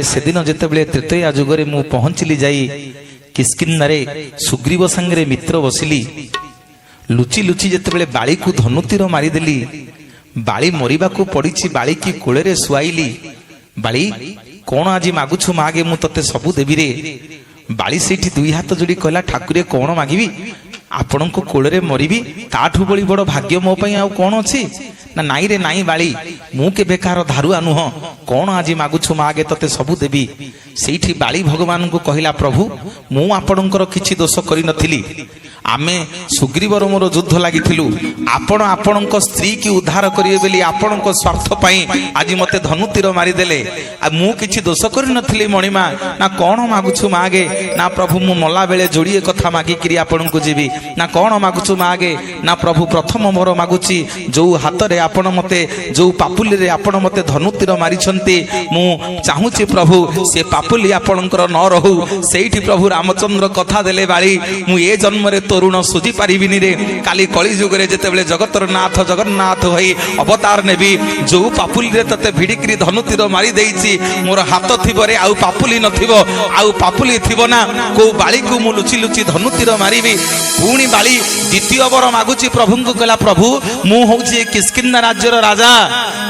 सेदिन जितेबले तृतीया जुगरे मु पहुंचली जाई किष्किन्धारे सुग्रीव संगे मित्र बसिली लुचि लुचि जितेबले बाली को धनुतीर मारिदेली बाली मरिबाकू पड़िछि बाली की कोळे सुआईली बाली कौन आज मागुछु मागे मु तते सबु देबी रे बाली सेठी दुई हाथ जोड़ी कहला ठाकुरे कौन मागिबी आपण को कोळे मरिबी ताठू बड़ी बड़ भाग्य मो पई आ कौन अछि ना नाई रे नाई बाली मु के बेकार धारुआ नुह कौन आज मागुछु मागे तते सबु देबी सेठी बाली भगवान को कहला प्रभु मु आपणकर किछि दोष करि नथिली आमे सुग्रीवर मोर युद्ध लागिथिलु आपण आपणक स्त्री की उद्धार करिवे बेली आपणक स्वार्थ पई आज मते धनुतीर मारी देले आ मु किछि दोष करि नथिली मणिमा ना कोन मागुछु मागे ना प्रभु मु मला बेले जोड़िए कथा मागी किरी आपणक जीवी ना कोन मागुछु मागे ना प्रभु प्रथम मोर मागुछि जो हाथ रे आपण मते जो पापुली रे आपण मते धनुतीर मारी छंती मु चाहूछि प्रभु से पापुली आपणकर न रहू सेठी प्रभु रामचंद्र कथा देले बाली मु ए जन्म रे तरुण सुझी पारिबिनी रे काली कली जुग रे जेतेबेले जगतर नाथ जगन्नाथ होई अवतार नेबी जो पापुली रे तते भिडिकरी धनुतीर मारी देइछि मोर हाथ थिबो रे आउ पापुली नथिबो आउ पापुली थिबो ना को बाली को मु लुचि लुचि धनुतीर मारिबी पुणी बाली द्वितीय वर मागुछि प्रभु को कहला प्रभु मु होउछि किष्किन्धा राज्यर राजा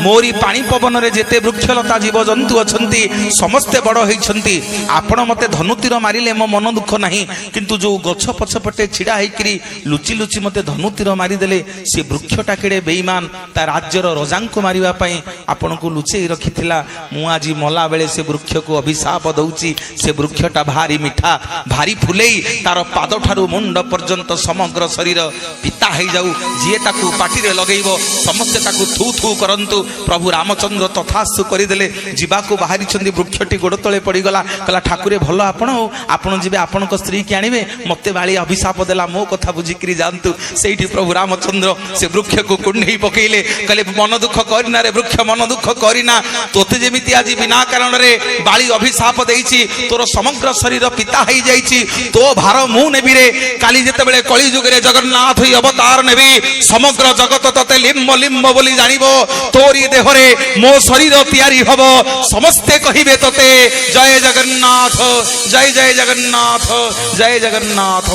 मोरी पानी पवन रे जेते वृक्षलता जीव जंतु अछंती समस्ते बड़ होइछंती आपण मते धनुतीर मारिले मो मन दुख नाही किंतु जो गछ पछपटे छिड़ा हेकरी लुचि लुचि मते धनुतीर मारी देले से वृक्षटा केड़े बेईमान ता राज्यर रजांको मारिबा पई आपण को लुचेई रखिथिला मु आजी मला बेले से वृक्ष को अभिशाप दउची से वृक्षटा भारी मिठा भारी फुलेई तार पाद ठारू मुंड पर्यंत समग्र शरीर पिता हे जाऊ जिए ताकू पाटी रे लगेइबो समस्त ताकू थू थू करंतु प्रभु रामचंद्र तथास्तु करि देले जीवा को बाहरी छंदी वृक्षटी गोड़ तळे पड़ी गला कला ठाकुरे भलो आपण जिबे आपण को स्त्री के आनिबे मते बाली अभिशाप देला मो कथा बुझिकरी जानतु सेठी प्रभु रामचंद्र से वृक्ष को कुंडई पकेइले कहले मन दुख करिना रे वृक्ष मन दुख करिना तोते जेमिति आज बिना कारण रे बाली अभिशाप देइछि तोर समग्र शरीर पिता हेई जाइछि तो भार मु नेबी रे काली जेतेबेले कली जुग रे जगन्नाथ ही अवतार नेबी समग्र जगत तते लिम्ब लिम्ब बोली जानिबो तोरी देह रे मो शरीर तयारी हबो समस्ते कहिबे तते जय जगन्नाथ जय जय जगन्नाथ जय जगन्नाथ।